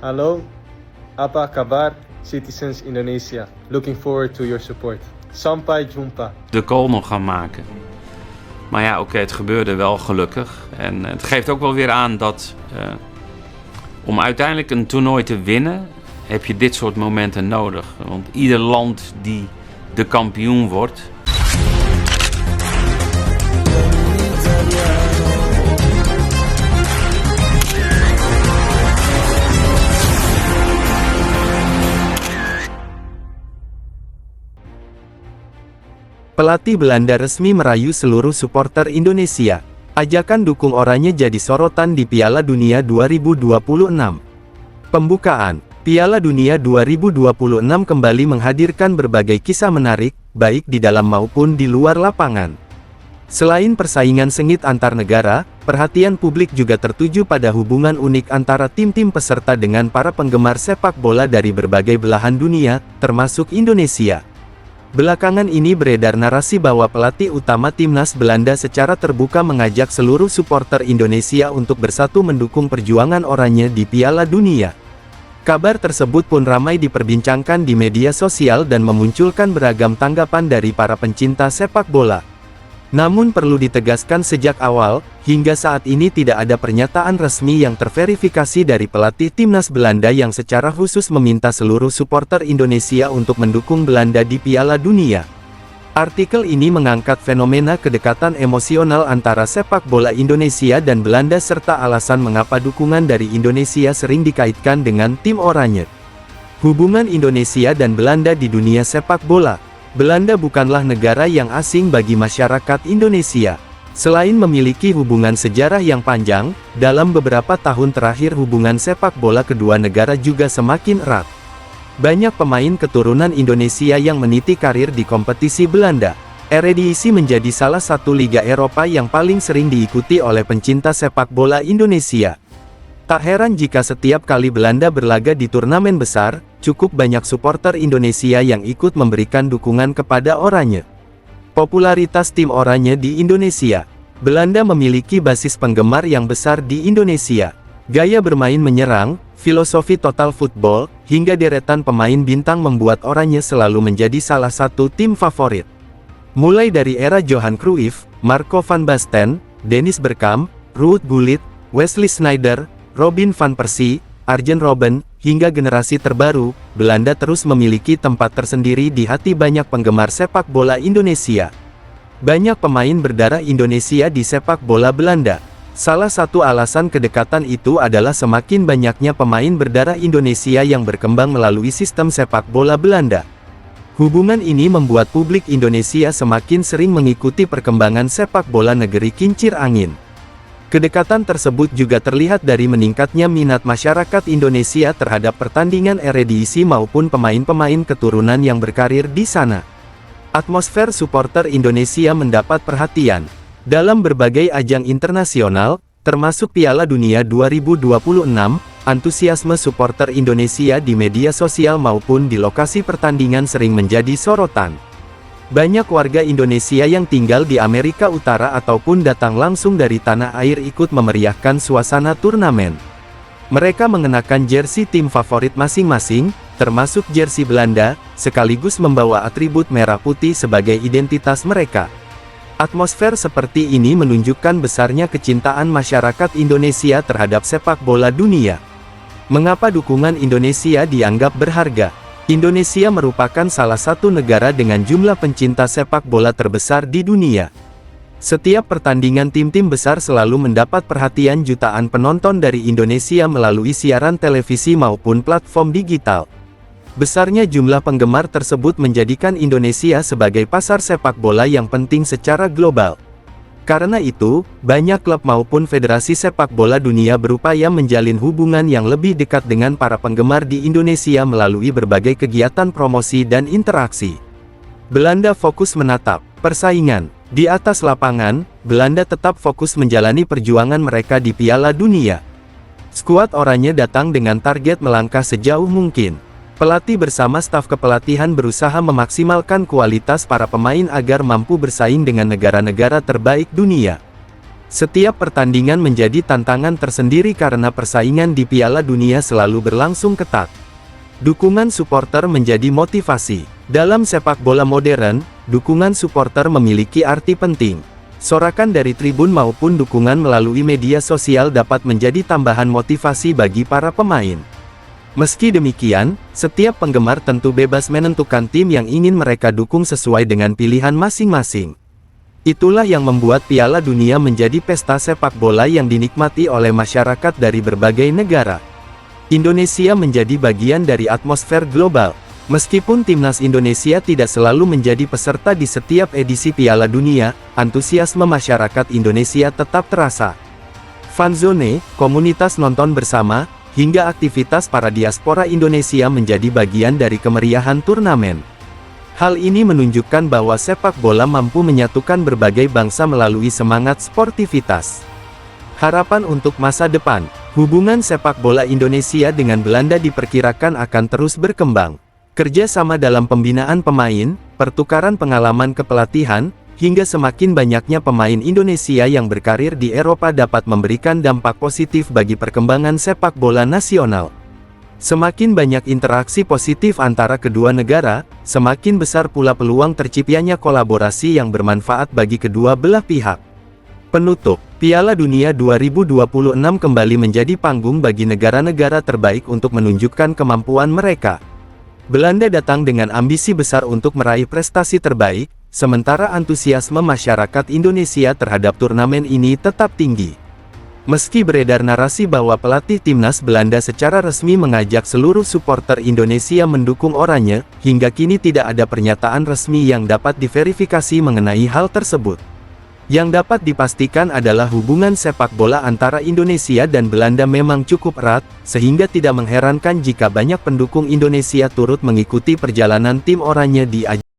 Halo, apa kabar citizens Indonesia? Looking forward to your support. Sampai jumpa. De goal nog gaan maken. Maar ja, oké, het gebeurde wel gelukkig. En het geeft ook wel weer aan dat om uiteindelijk een toernooi te winnen, heb je dit soort momenten nodig. Want ieder land die de kampioen wordt, Pelatih Belanda resmi merayu seluruh supporter Indonesia. Ajakan dukung oranye jadi sorotan di Piala Dunia 2026. Pembukaan Piala Dunia 2026 kembali menghadirkan berbagai kisah menarik, baik di dalam maupun di luar lapangan. Selain persaingan sengit antar negara, perhatian publik juga tertuju pada hubungan unik antara tim-tim peserta dengan para penggemar sepak bola dari berbagai belahan dunia, termasuk Indonesia. Belakangan ini beredar narasi bahwa pelatih utama timnas Belanda secara terbuka mengajak seluruh supporter Indonesia untuk bersatu mendukung perjuangan oranye di Piala Dunia. Kabar tersebut pun ramai diperbincangkan di media sosial dan memunculkan beragam tanggapan dari para pencinta sepak bola. Namun perlu ditegaskan sejak awal, hingga saat ini tidak ada pernyataan resmi yang terverifikasi dari pelatih timnas Belanda yang secara khusus meminta seluruh supporter Indonesia untuk mendukung Belanda di Piala Dunia. Artikel ini mengangkat fenomena kedekatan emosional antara sepak bola Indonesia dan Belanda serta alasan mengapa dukungan dari Indonesia sering dikaitkan dengan tim oranye. Hubungan Indonesia dan Belanda di dunia sepak bola. Belanda bukanlah negara yang asing bagi masyarakat Indonesia. Selain memiliki hubungan sejarah yang panjang, dalam beberapa tahun terakhir hubungan sepak bola kedua negara juga semakin erat. Banyak pemain keturunan Indonesia yang meniti karir di kompetisi Belanda. Eredivisie menjadi salah satu liga Eropa yang paling sering diikuti oleh pencinta sepak bola Indonesia. Tak heran jika setiap kali Belanda berlaga di turnamen besar, cukup banyak supporter Indonesia yang ikut memberikan dukungan kepada oranye. Popularitas tim oranye di Indonesia. Belanda memiliki basis penggemar yang besar di Indonesia. Gaya bermain menyerang, filosofi total football, hingga deretan pemain bintang membuat oranye selalu menjadi salah satu tim favorit. Mulai dari era Johan Cruyff, Marco van Basten, Dennis Bergkamp, Ruud Gullit, Wesley Sneijder, Robin van Persie, Arjen Robben, hingga generasi terbaru, Belanda terus memiliki tempat tersendiri di hati banyak penggemar sepak bola Indonesia. Banyak pemain berdarah Indonesia di sepak bola Belanda. Salah satu alasan kedekatan itu adalah semakin banyaknya pemain berdarah Indonesia yang berkembang melalui sistem sepak bola Belanda. Hubungan ini membuat publik Indonesia semakin sering mengikuti perkembangan sepak bola negeri kincir angin. Kedekatan tersebut juga terlihat dari meningkatnya minat masyarakat Indonesia terhadap pertandingan Eredivisie maupun pemain-pemain keturunan yang berkarir di sana. Atmosfer supporter Indonesia mendapat perhatian dalam berbagai ajang internasional, termasuk Piala Dunia 2026. Antusiasme supporter Indonesia di media sosial maupun di lokasi pertandingan sering menjadi sorotan. Banyak warga Indonesia yang tinggal di Amerika Utara ataupun datang langsung dari tanah air ikut memeriahkan suasana turnamen. Mereka mengenakan jersey tim favorit masing-masing, termasuk jersey Belanda, sekaligus membawa atribut merah putih sebagai identitas mereka. Atmosfer seperti ini menunjukkan besarnya kecintaan masyarakat Indonesia terhadap sepak bola dunia. Mengapa dukungan Indonesia dianggap berharga? Indonesia merupakan salah satu negara dengan jumlah pencinta sepak bola terbesar di dunia. Setiap pertandingan tim-tim besar selalu mendapat perhatian jutaan penonton dari Indonesia melalui siaran televisi maupun platform digital. Besarnya jumlah penggemar tersebut menjadikan Indonesia sebagai pasar sepak bola yang penting secara global. Karena itu, banyak klub maupun federasi sepak bola dunia berupaya menjalin hubungan yang lebih dekat dengan para penggemar di Indonesia melalui berbagai kegiatan promosi dan interaksi. Belanda fokus menatap persaingan. Di atas lapangan, Belanda tetap fokus menjalani perjuangan mereka di Piala Dunia. Skuad oranye datang dengan target melangkah sejauh mungkin. Pelatih bersama staf kepelatihan berusaha memaksimalkan kualitas para pemain agar mampu bersaing dengan negara-negara terbaik dunia. Setiap pertandingan menjadi tantangan tersendiri karena persaingan di Piala Dunia selalu berlangsung ketat. Dukungan supporter menjadi motivasi. Dalam sepak bola modern, dukungan supporter memiliki arti penting. Sorakan dari tribun maupun dukungan melalui media sosial dapat menjadi tambahan motivasi bagi para pemain. Meski demikian, setiap penggemar tentu bebas menentukan tim yang ingin mereka dukung sesuai dengan pilihan masing-masing. Itulah yang membuat Piala Dunia menjadi pesta sepak bola yang dinikmati oleh masyarakat dari berbagai negara. Indonesia menjadi bagian dari atmosfer global. Meskipun timnas Indonesia tidak selalu menjadi peserta di setiap edisi Piala Dunia, antusiasme masyarakat Indonesia tetap terasa. Fanzone, komunitas nonton bersama, hingga aktivitas para diaspora Indonesia menjadi bagian dari kemeriahan turnamen. Hal ini menunjukkan bahwa sepak bola mampu menyatukan berbagai bangsa melalui semangat sportivitas. Harapan untuk masa depan, hubungan sepak bola Indonesia dengan Belanda diperkirakan akan terus berkembang. Kerja sama dalam pembinaan pemain, pertukaran pengalaman kepelatihan, hingga semakin banyaknya pemain Indonesia yang berkarir di Eropa dapat memberikan dampak positif bagi perkembangan sepak bola nasional. Semakin banyak interaksi positif antara kedua negara, semakin besar pula peluang terciptanya kolaborasi yang bermanfaat bagi kedua belah pihak. Penutup, Piala Dunia 2026 kembali menjadi panggung bagi negara-negara terbaik untuk menunjukkan kemampuan mereka. Belanda datang dengan ambisi besar untuk meraih prestasi terbaik, sementara antusiasme masyarakat Indonesia terhadap turnamen ini tetap tinggi. Meski beredar narasi bahwa pelatih timnas Belanda secara resmi mengajak seluruh supporter Indonesia mendukung Oranye, hingga kini tidak ada pernyataan resmi yang dapat diverifikasi mengenai hal tersebut. Yang dapat dipastikan adalah hubungan sepak bola antara Indonesia dan Belanda memang cukup erat, sehingga tidak mengherankan jika banyak pendukung Indonesia turut mengikuti perjalanan tim Oranye di ajang